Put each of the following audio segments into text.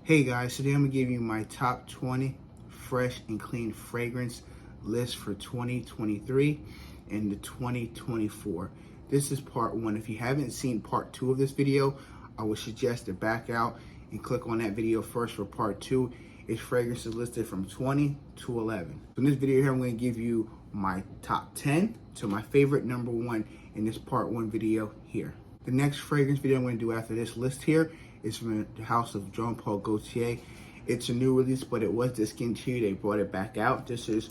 Hey guys, today I'm gonna give you my top 20 fresh and clean fragrance list for 2023 and the 2024. This is part one. If you haven't seen part two of this video, I would suggest to back out and click on that video first for part two. It's fragrances listed from 20 to 11. So in this video here, I'm gonna give you my top 10 to my favorite number one in this part one video here. The next fragrance video I'm gonna do after this list here is from the house of Jean Paul Gaultier. It's a new release, but it was discontinued. They brought it back out. This is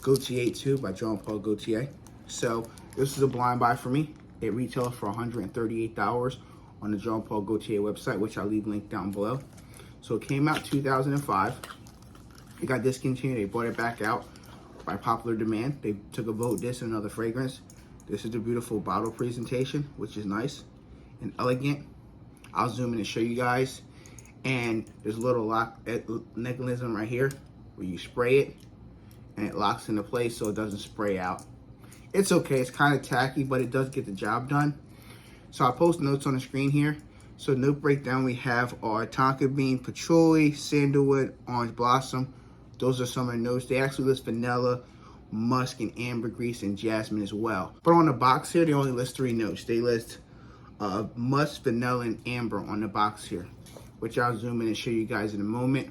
Gaultier 2 by Jean Paul Gaultier. So this is a blind buy for me. It retails for $138 on the Jean Paul Gaultier website, which I'll leave linked down below. So it came out 2005. It got discontinued. They brought it back out by popular demand. They took a vote, this and another fragrance. This is the beautiful bottle presentation, which is nice and elegant. I'll zoom in and show you guys. And there's a little lock mechanism right here where you spray it and it locks into place so it doesn't spray out. It's okay, it's kind of tacky, but it does get the job done. So I'll post notes on the screen here. So note breakdown, we have our tonka bean, patchouli, sandalwood, orange blossom. Those are some of the notes. They actually list vanilla, musk, and ambergris, and jasmine as well. But on the box here, they only list 3 notes. They list musk, vanilla, and amber on the box here, which I'll zoom in and show you guys in a moment.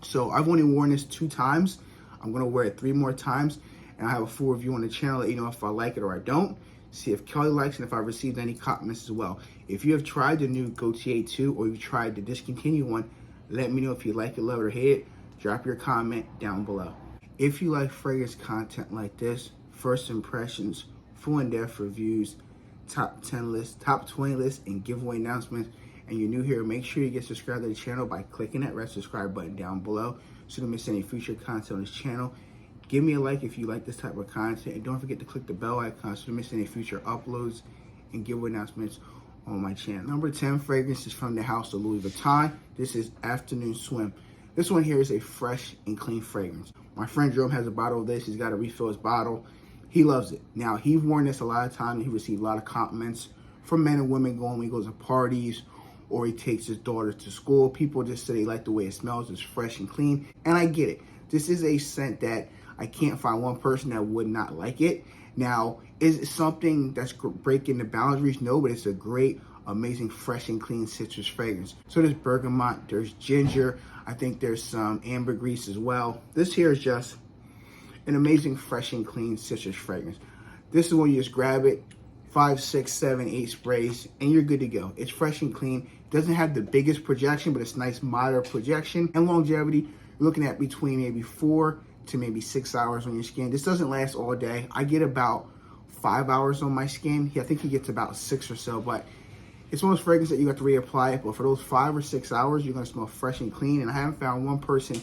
So I've only worn this 2 times. I'm gonna wear it 3 more times, and I have a full review on the channel, let you know if I like it or I don't. See if Kelly likes it and if I received any compliments as well. If you have tried the new Gaultier 2 or you've tried the discontinued one, let me know if you like it, love it, or hate it. Drop your comment down below. If you like fragrance content like this, first impressions, full in-depth reviews, top 10 lists, top 20 lists, and giveaway announcements, and you're new here, make sure you get subscribed to the channel by clicking that red subscribe button down below so you don't miss any future content on this channel. Give me a like if you like this type of content, and don't forget to click the bell icon so you don't miss any future uploads and giveaway announcements on my channel. Number 10 fragrance is from the house of Louis Vuitton. This is Afternoon Swim. This one here is a fresh and clean fragrance. My friend Jerome has a bottle of this. He's got to refill his bottle. He loves it. Now, he's worn this a lot of times. He received a lot of compliments from men and women when he goes to parties or he takes his daughter to school. People just say they like the way it smells. It's fresh and clean, and I get it. This is a scent that I can't find one person that would not like it. Now, is it something that's breaking the boundaries? No, but it's a great, amazing, fresh and clean citrus fragrance. So there's bergamot, there's ginger. I think there's some ambergris as well. This here is just an amazing, fresh and clean citrus fragrance. This is when you just grab it, 5, 6, 7, 8 sprays, and you're good to go. It's fresh and clean. It doesn't have the biggest projection, but it's nice, moderate projection. And longevity, you're looking at between maybe 4 to maybe 6 hours on your skin. This doesn't last all day. I get about 5 hours on my skin. I think he gets about 6 or so, but it's one of those fragrances that you have to reapply it, but for those 5 or 6 hours, you're gonna smell fresh and clean, and I haven't found one person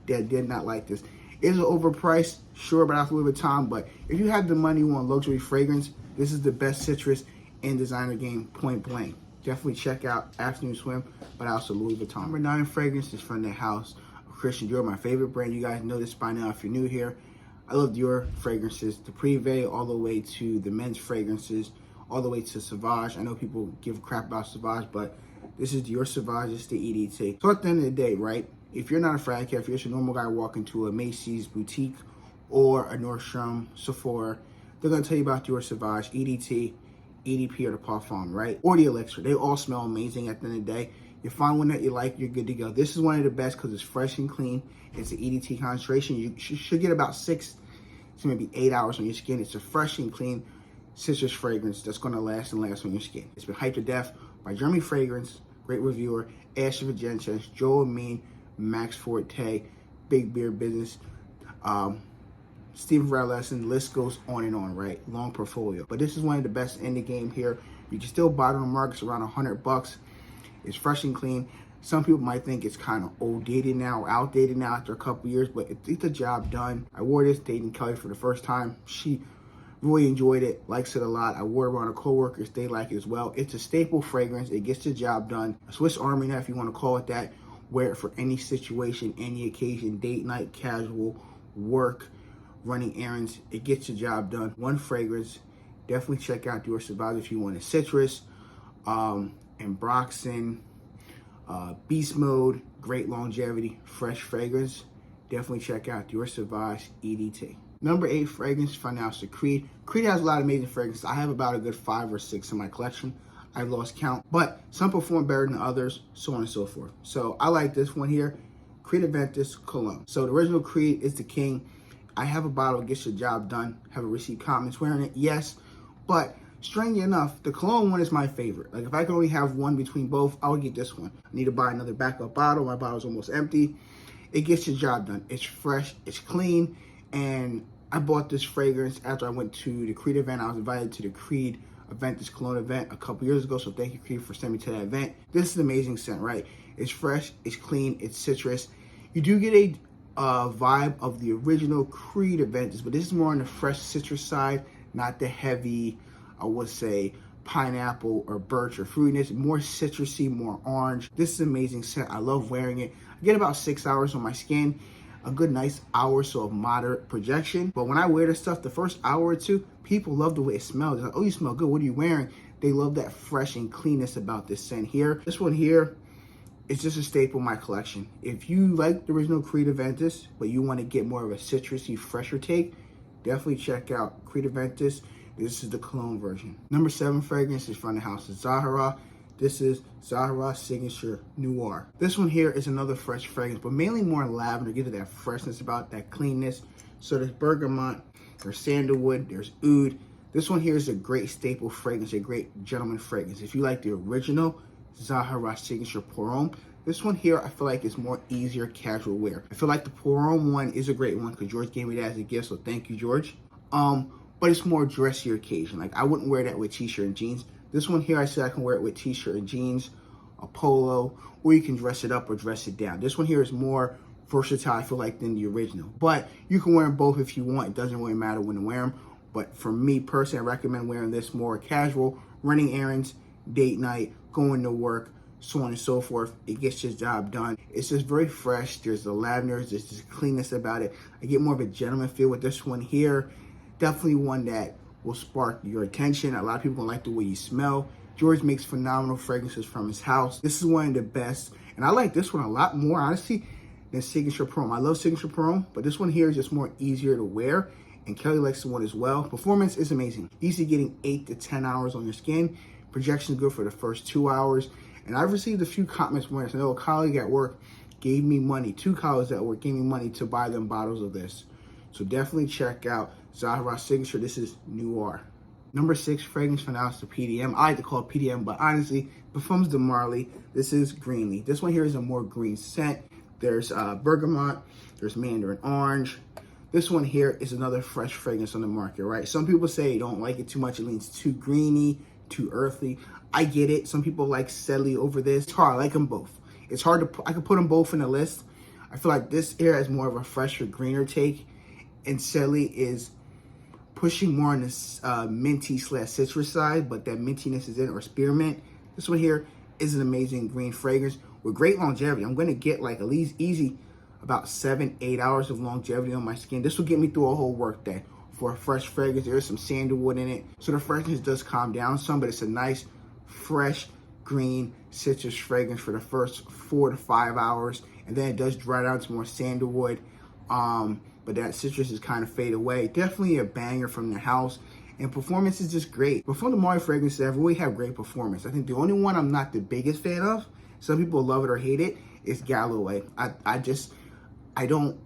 that did not like this. Is it overpriced? Sure, but after Louis Vuitton, but if you have the money, you want luxury fragrance, this is the best citrus in designer game, point blank. Definitely check out Afternoon Swim, but also Louis Vuitton. Number 9 fragrance is from the house of Christian Dior, my favorite brand. You guys know this by now if you're new here. I love Dior fragrances, the Privé all the way to the men's fragrances, all the way to Sauvage. I know people give crap about Sauvage, but this is Dior Sauvage, it's the EDT. So at the end of the day, right, if you're not a frag cat, if you're just a normal guy walking to a Macy's boutique or a Nordstrom, Sephora, they're gonna tell you about Dior Sauvage, EDT, EDP, or the Parfum, right? Or the Elixir. They all smell amazing at the end of the day. You find one that you like, you're good to go. This is one of the best because it's fresh and clean. It's an EDT concentration. You should get about 6 to maybe 8 hours on your skin. It's a fresh and clean citrus fragrance that's gonna last and last on your skin. It's been hyped to death by Jeremy Fragrance, great reviewer, Ashley Vigentes, Joel Amin, Max Forte, Big Beer Business, Stephen Lesson, list goes on and on, right? Long portfolio. But this is one of the best in the game here. You can still buy it on the market, it's around $100. It's fresh and clean. Some people might think it's kind of old-dated now or outdated now after a couple years, but it's the job done. I wore this dating Kelly for the first time. She really enjoyed it, likes it a lot. I wore it around her coworkers, they like it as well. It's a staple fragrance, it gets the job done. A Swiss Army knife, if you want to call it that. Wear it for any situation, any occasion, date night, casual, work, running errands. It gets the job done. One fragrance. Definitely check out Dior Sauvage if you want a citrus, Ambroxan, Beast Mode, great longevity, fresh fragrance, definitely check out Dior Sauvage EDT. Number 8 fragrance, find out the Creed. Creed has a lot of amazing fragrances. I have about a good 5 or 6 in my collection. I've lost count, but some perform better than others, so on and so forth. So I like this one here, Creed Aventus Cologne. So the original Creed is the king. I have a bottle, gets the job done. Have received comments wearing it, yes, but strangely enough, the Cologne one is my favorite. Like if I could only have one between both, I would get this one. I need to buy another backup bottle. My bottle's almost empty. It gets the job done. It's fresh, it's clean, and I bought this fragrance after I went to the Creed event. I was invited to the Creed Aventus Cologne event a couple years ago, so thank you, Creed, for sending me to that event. This is an amazing scent, right? It's fresh, it's clean, it's citrus. You do get a vibe of the original Creed Aventus, but this is more on the fresh citrus side, not the heavy, I would say, pineapple or birch or fruitiness. More citrusy, more orange. This is an amazing scent. I love wearing it. I get about 6 hours on my skin, a good nice hour or so of moderate projection. But when I wear this stuff, the first hour or two, people love the way it smells. They're like, oh, you smell good. What are you wearing? They love that fresh and cleanness about this scent here. This one here is just a staple in my collection. If you like the original Creed Aventus, but you want to get more of a citrusy, fresher take, definitely check out Creed Aventus. This is the Cologne version. Number 7 fragrance is from the house of Zahara. This is Zahara Signature Noir. This one here is another fresh fragrance, but mainly more lavender, gives it that freshness about that cleanness. So there's bergamot, there's sandalwood, there's oud. This one here is a great staple fragrance, a great gentleman fragrance. If you like the original Zahara Signature Pour Homme, this one here I feel like is more easier casual wear. I feel like the Pour Homme one is a great one because George gave me that as a gift, so thank you, George. But it's more dressier occasion. Like I wouldn't wear that with t-shirt and jeans. This one here, I said I can wear it with t-shirt and jeans, a polo, or you can dress it up or dress it down. This one here is more versatile, I feel like, than the original. But you can wear them both if you want. It doesn't really matter when to wear them. But for me personally, I recommend wearing this more casual, running errands, date night, going to work, so on and so forth. It gets your job done. It's just very fresh. There's the lavender, there's this cleanness about it. I get more of a gentleman feel with this one here. Definitely one that will spark your attention. A lot of people don't like the way you smell. George makes phenomenal fragrances from his house. This is one of the best, and I like this one a lot more, honestly, than Signature Pour Homme. I love Signature Pour Homme, but this one here is just more easier to wear, and Kelly likes the one as well. Performance is amazing. Easy getting 8 to 10 hours on your skin. Projection is good for the first 2 hours, and I've received a few comments when I know a colleague at work gave me money, 2 colleagues at work gave me money to buy them bottles of this. So definitely check out Zahara Signature. This is Noir. Number 6 fragrance from the house of PDM. I like to call it PDM, but honestly, Parfums de Marly. This is Greenly. This one here is a more green scent. There's bergamot. There's mandarin orange. This one here is another fresh fragrance on the market, right? Some people say you don't like it too much. It leans too greeny, too earthy. I get it. Some people like Celly over this. It's hard. I like them both. It's hard to I could put them both in the list. I feel like this here has more of a fresher, greener take, and Celly is pushing more on this minty / citrus side, but that mintiness is in, or spearmint. This one here is an amazing green fragrance with great longevity. I'm going to get like at least easy about 7-8 hours of longevity on my skin. This will get me through a whole work day. For a fresh fragrance, there's some sandalwood in it, so the freshness does calm down some, but it's a nice, fresh, green citrus fragrance for the first 4 to 5 hours, and then it does dry down to more sandalwood. But that citrus is kind of fade away. Definitely a banger from the house, and performance is just great. But from the Marly fragrances, I really have great performance. I think the only one I'm not the biggest fan of, some people love it or hate it, is Galloway. I don't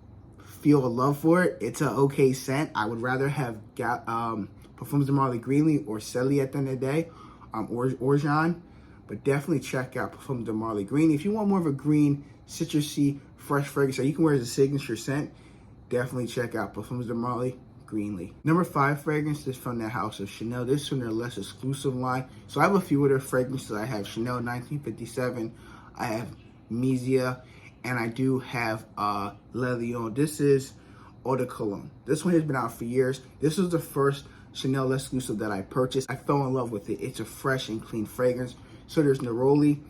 feel a love for it. It's an okay scent. I would rather have Parfums de Marly Greenly or Celly at the end of the day, or Jean. But definitely check out Parfums de Marly Greenly. If you want more of a green, citrusy, fresh fragrance that you can wear as a signature scent, definitely check out Parfums de Marly Greenly. Number 5 fragrance is from the house of Chanel. This is from their less exclusive line. So I have a few of their fragrances. I have Chanel 1957, I have Misia, and I do have Le Lion. This is Eau de Cologne. This one has been out for years. This was the first Chanel exclusive that I purchased. I fell in love with it. It's a fresh and clean fragrance. So there's neroli,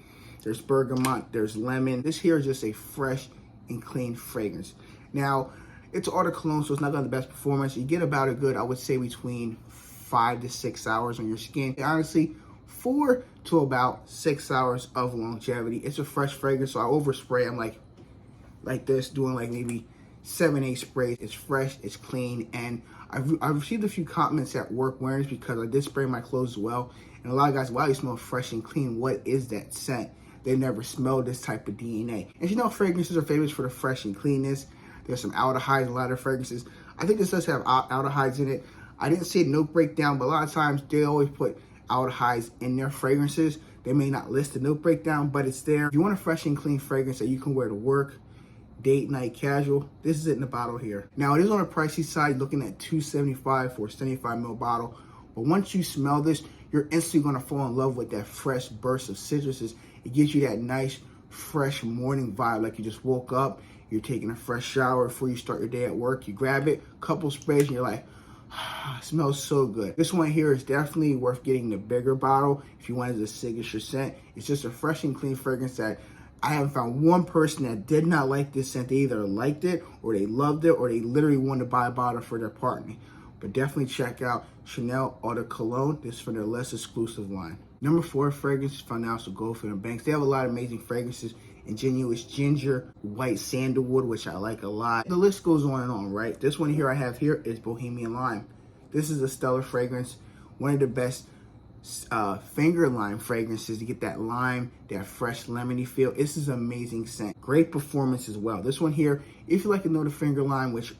there's bergamot, there's lemon. This here is just a fresh and clean fragrance. Now, it's Eau de Cologne, so it's not gonna have the best performance. You get about a good, I would say, between 5 to 6 hours on your skin. Honestly, 4 to about 6 hours of longevity. It's a fresh fragrance, so I overspray. I'm like this, doing like maybe 7-8 sprays. It's fresh, it's clean, and I've received a few comments at work wearing this because I did spray my clothes as well. And a lot of guys, wow, you smell fresh and clean. What is that scent? They never smelled this type of DNA. And you know, fragrances are famous for the fresh and cleanness. There's some aldehydes in a lot of fragrances. I think this does have aldehydes in it. I didn't see a note breakdown, but a lot of times they always put aldehydes in their fragrances. They may not list the note breakdown, but it's there. If you want a fresh and clean fragrance that you can wear to work, date, night, casual, this is it in the bottle here. Now, it is on the pricey side, looking at $275 for a 75 ml bottle. But once you smell this, you're instantly gonna fall in love with that fresh burst of citruses. It gives you that nice, fresh morning vibe, like you just woke up, you're taking a fresh shower before you start your day at work. You grab it, couple sprays, and you're like, it smells so good. This one here is definitely worth getting the bigger bottle if you wanted the signature scent. It's just a fresh and clean fragrance that I haven't found one person that did not like this scent. They either liked it, or they loved it, or they literally wanted to buy a bottle for their partner. But definitely check out Chanel Eau de Cologne. This is for their less exclusive line. Number 4 fragrance is from House of Goldfinger Banks. They have a lot of amazing fragrances. Ingenuous Ginger, White Sandalwood, which I like a lot. The list goes on and on, right? This one here I have here is Bohemian Lime. This is a stellar fragrance. One of the best finger lime fragrances to get that lime, that fresh lemony feel. This is an amazing scent. Great performance as well. This one here, if you like to know the finger lime, which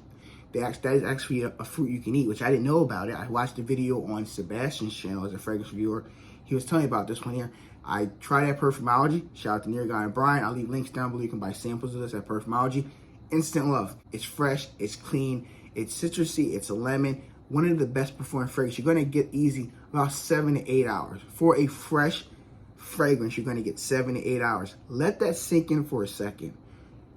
that is actually a fruit you can eat, which I didn't know about it. I watched a video on Sebastian's channel as a fragrance reviewer. He was telling me about this one here. I tried at Perfumology. Shout out to Near Guy and Brian. I'll leave links down below. You can buy samples of this at Perfumology. Instant love. It's fresh, it's clean, it's citrusy, it's a lemon. One of the best performing fragrances. You're gonna get easy about 7 to 8 hours. For a fresh fragrance, you're gonna get 7 to 8 hours. Let that sink in for a second.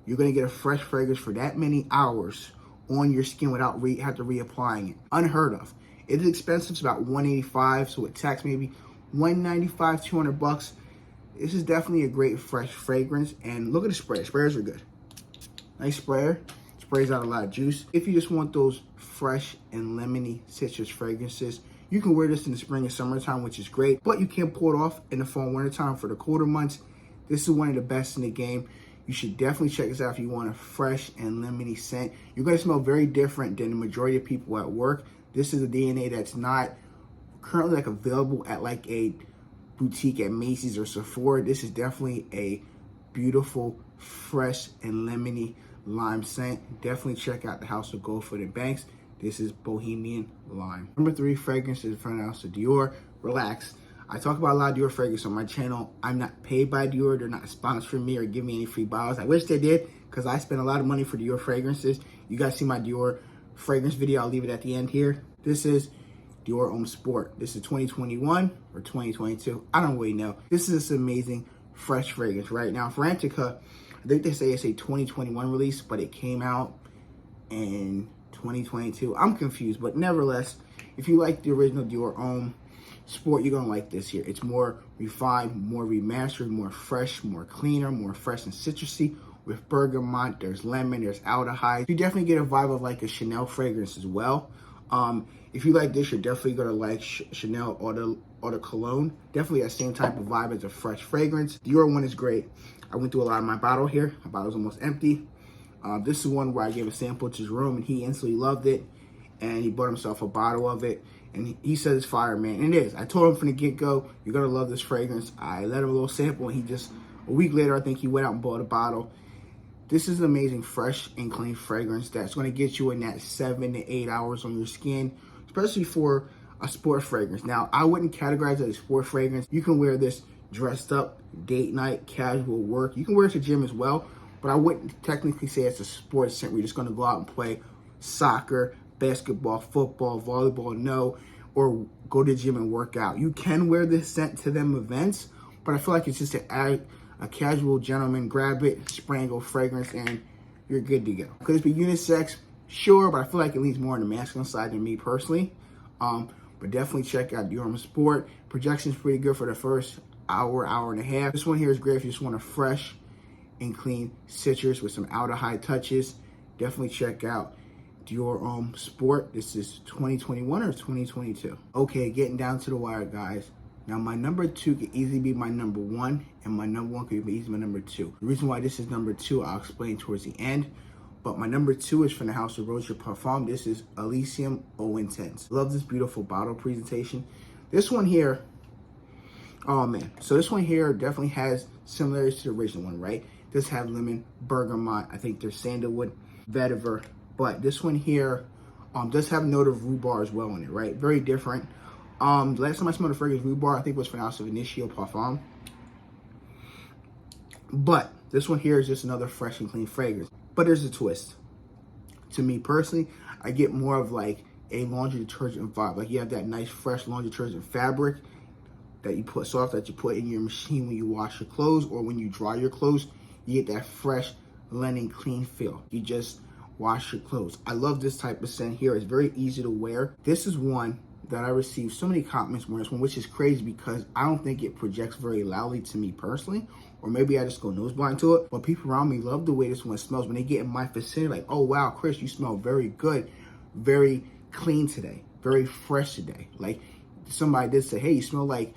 You're gonna get a fresh fragrance for that many hours on your skin without have to reapplying it. Unheard of. It is expensive. It's about $185, so with tax maybe $195, $200. This is definitely a great fresh fragrance. And look at the spray. Sprayers are good. Nice sprayer. Sprays out a lot of juice. If you just want those fresh and lemony citrus fragrances, you can wear this in the spring and summertime, which is great. But you can't pull it off in the fall and winter time for the colder months. This is one of the best in the game. You should definitely check this out if you want a fresh and lemony scent. You're going to smell very different than the majority of people at work. This is a DNA that's not currently like available at like a boutique at Macy's or Sephora. This is definitely a beautiful, fresh and lemony lime scent. Definitely check out the House of Goldfinger Banks. This is Bohemian Lime. Number 3 fragrance is from the House of Dior. Relax. I talk about a lot of Dior fragrances on my channel. I'm not paid by Dior. They're not sponsoring me or giving me any free bottles. I wish they did, because I spend a lot of money for Dior fragrances. You guys see my Dior fragrance video. I'll leave it at the end here. This is Dior Homme Sport. This is 2021 or 2022. I don't really know. This is this amazing fresh fragrance right now. Frantica, I think they say it's a 2021 release, but it came out in 2022. I'm confused, but nevertheless, if you like the original Dior Homme Sport, you're gonna like this here. It's more refined, more remastered, more fresh, more cleaner, more fresh and citrusy. With bergamot, there's lemon, there's aldehyde. You definitely get a vibe of like a Chanel fragrance as well. If you like this, you're definitely gonna like Chanel Eau de Cologne. Definitely that same type of vibe as a fresh fragrance. Dior one is great. I went through a lot of my bottle here. My bottle's almost empty. This is one where I gave a sample to Jerome and he instantly loved it. And he bought himself a bottle of it. And he said it's fire, man. And it is. I told him from the get-go, you're going to love this fragrance. I let him a little sample, and he just, a week later, I think he went out and bought a bottle. This is an amazing, fresh and clean fragrance that's going to get you in that 7 to 8 hours on your skin, especially for a sport fragrance. Now, I wouldn't categorize it as a sport fragrance. You can wear this dressed up, date night, casual work. You can wear it to gym as well, but I wouldn't technically say it's a sports scent where you're just going to go out and play soccer, basketball, football, volleyball, no, or go to the gym and work out. You can wear this scent to them events, but I feel like it's just a casual gentleman, grab it, spray and go fragrance, and you're good to go. Could it be unisex? Sure, but I feel like it leans more on the masculine side than me personally. But definitely check out Dior Homme Sport. Projection's pretty good for the first hour, hour and a half. This one here is great if you just want a fresh and clean citrus with some aldehyde touches. Definitely check out Dior Homme Sport. This is 2021 or 2022. Okay, getting down to the wire, guys. Now, my number 2 could easily be my number 1, and my number 1 could be easily my number 2. The reason why this is number 2, I'll explain towards the end. But my number 2 is from the House of Roger Parfum. This is Elysium Eau Intense. Love this beautiful bottle presentation. This one here, oh man. So this one here definitely has similarities to the original one, right? Does have lemon, bergamot, I think there's sandalwood, vetiver. But this one here does have a note of rhubarb as well in it, right? Very different. Last time I smelled the fragrance rhubarb, I think it was from the House of Initio Parfum. But this one here is just another fresh and clean fragrance. But there's a twist. To me personally, I get more of like a laundry detergent vibe. Like you have that nice fresh laundry detergent fabric that you put that you put in your machine when you wash your clothes or when you dry your clothes. You get that fresh linen clean feel. You just wash your clothes. I love this type of scent here. It's very easy to wear. This is one that I received so many compliments on this one, which is crazy because I don't think it projects very loudly to me personally, or maybe I just go nose blind to it. But people around me love the way this one smells. When they get in my vicinity, like, oh wow, Chris, you smell very good, very clean today, very fresh today. Like somebody did say, hey, you smell like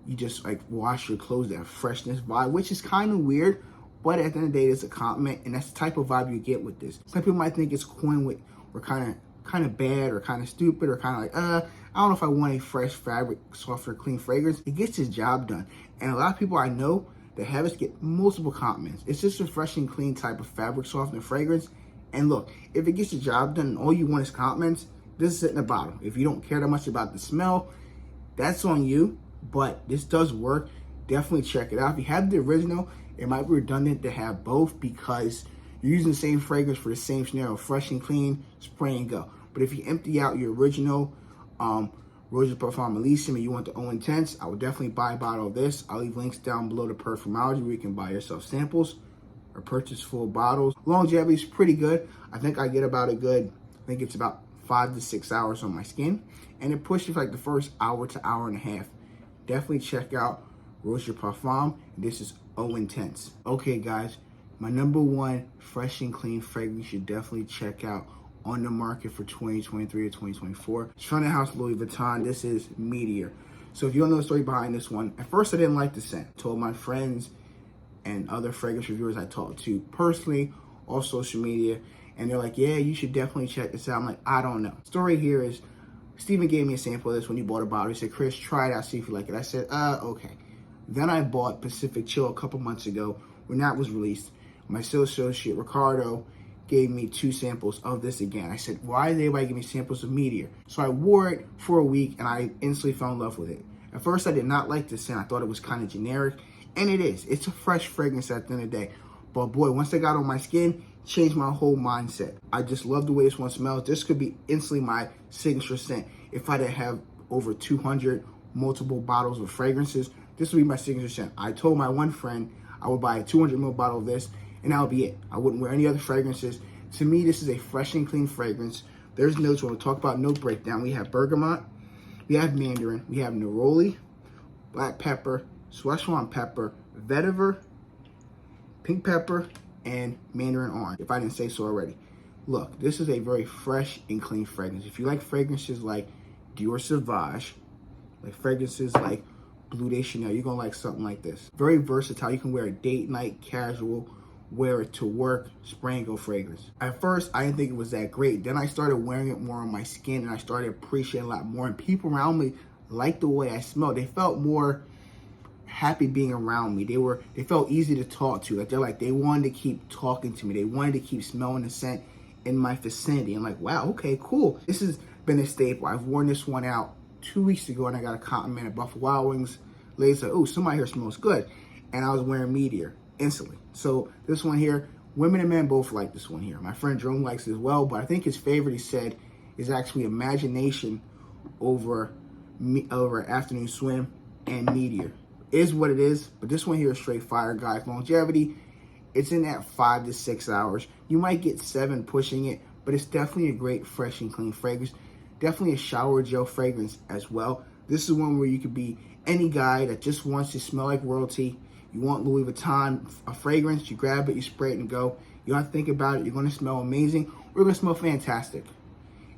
you just like wash your clothes, that freshness vibe, which is kind of weird. But at the end of the day, it's a compliment, and that's the type of vibe you get with this. Some people might think it's coin with, or kind of bad, or kind of stupid, or kind of like, I don't know if I want a fresh fabric, softer, clean fragrance. It gets its job done. And a lot of people I know that have it get multiple compliments. It's just a fresh and clean type of fabric softener fragrance. And look, if it gets the job done and all you want is compliments, this is it in a bottle. If you don't care that much about the smell, that's on you. But this does work. Definitely check it out. If you have the original, it might be redundant to have both because you're using the same fragrance for the same scenario, fresh and clean, spray and go. But if you empty out your original Roger Parfum Elysium and you want the Eau Intense, I would definitely buy a bottle of this. I'll leave links down below to Perfumology where you can buy yourself samples or purchase full bottles. Longevity is pretty good. I think I get about I think it's about 5 to 6 hours on my skin. And it pushes like the first hour to hour and a half. Definitely check out Roger Parfum. This is Eau Intense. Okay guys, my number 1 fresh and clean fragrance you should definitely check out on the market for 2023 to 2024. It's from the House Louis Vuitton. This is Meteor. So if you don't know the story behind this one, at first I didn't like the scent. Told my friends and other fragrance reviewers I talked to personally, on social media, and they're like, yeah, you should definitely check this out. I'm like, I don't know. Story here is, Steven gave me a sample of this when he bought a bottle. He said, Chris, try it out, see if you like it. I said, okay. Then I bought Pacific Chill a couple months ago when that was released. My sales associate, Ricardo, gave me 2 samples of this again. I said, why did everybody give me samples of Meteor? So I wore it for a week and I instantly fell in love with it. At first, I did not like the scent. I thought it was kind of generic, and it is. It's a fresh fragrance at the end of the day. But boy, once I got on my skin, changed my whole mindset. I just love the way this one smells. This could be instantly my signature scent. If I didn't have over 200 multiple bottles of fragrances, this would be my signature scent. I told my one friend I would buy a 200 ml bottle of this, and that would be it. I wouldn't wear any other fragrances. To me, this is a fresh and clean fragrance. There's notes. When we talk about note breakdown, we have bergamot, we have mandarin, we have neroli, black pepper, Szechuan pepper, vetiver, pink pepper, and mandarin orange, if I didn't say so already. Look, this is a very fresh and clean fragrance. If you like fragrances like Dior Sauvage, like fragrances like Bleu de Chanel, you're gonna like something like this. Very versatile. You can wear it date, night, casual, wear it to work, spray and go fragrance. At first, I didn't think it was that great. Then I started wearing it more on my skin and I started appreciating a lot more. And people around me liked the way I smelled. They felt more happy being around me. They felt easy to talk to. Like they wanted to keep talking to me. They wanted to keep smelling the scent in my vicinity. I'm like, wow, okay, cool. This has been a staple. I've worn this one out 2 weeks ago and I got a compliment at Buffalo Wild Wings. Lady said, oh, somebody here smells good. And I was wearing Meteor instantly. So this one here, women and men both like this one here. My friend Jerome likes it as well, but I think his favorite, he said, is actually Imagination over Afternoon Swim and Meteor. Is what it is, but this one here is straight fire, guys. Longevity, it's in that 5 to 6 hours. You might get 7 pushing it, but it's definitely a great fresh and clean fragrance. Definitely a shower gel fragrance as well. This is one where you could be any guy that just wants to smell like royalty. You want Louis Vuitton, a fragrance, you grab it, you spray it and go. You don't have to think about it. You're going to smell amazing. We're going to smell fantastic.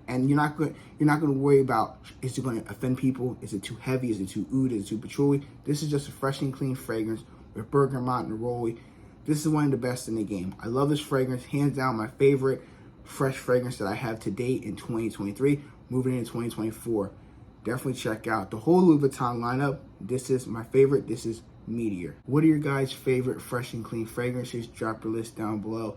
And you're not going to worry about, is it going to offend people? Is it too heavy? Is it too oud? Is it too patchouli? This is just a fresh and clean fragrance with bergamot and neroli. This is one of the best in the game. I love this fragrance, hands down my favorite fresh fragrance that I have to date in 2023. Moving into 2024, definitely check out the whole Louis Vuitton lineup. This is my favorite. This is Meteor. What are your guys' favorite fresh and clean fragrances? Drop your list down below.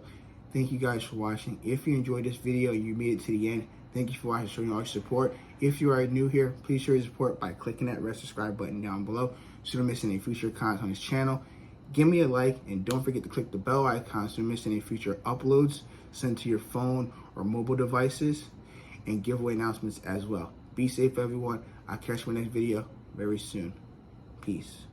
Thank you guys for watching. If you enjoyed this video and you made it to the end, thank you for watching, showing all your support. If you are new here, please show your support by clicking that red subscribe button down below so you don't miss any future content on this channel. Give me a like and don't forget to click the bell icon so you don't miss any future uploads sent to your phone or mobile devices, and giveaway announcements as well. Be safe, everyone. I'll catch you in the next video very soon. Peace.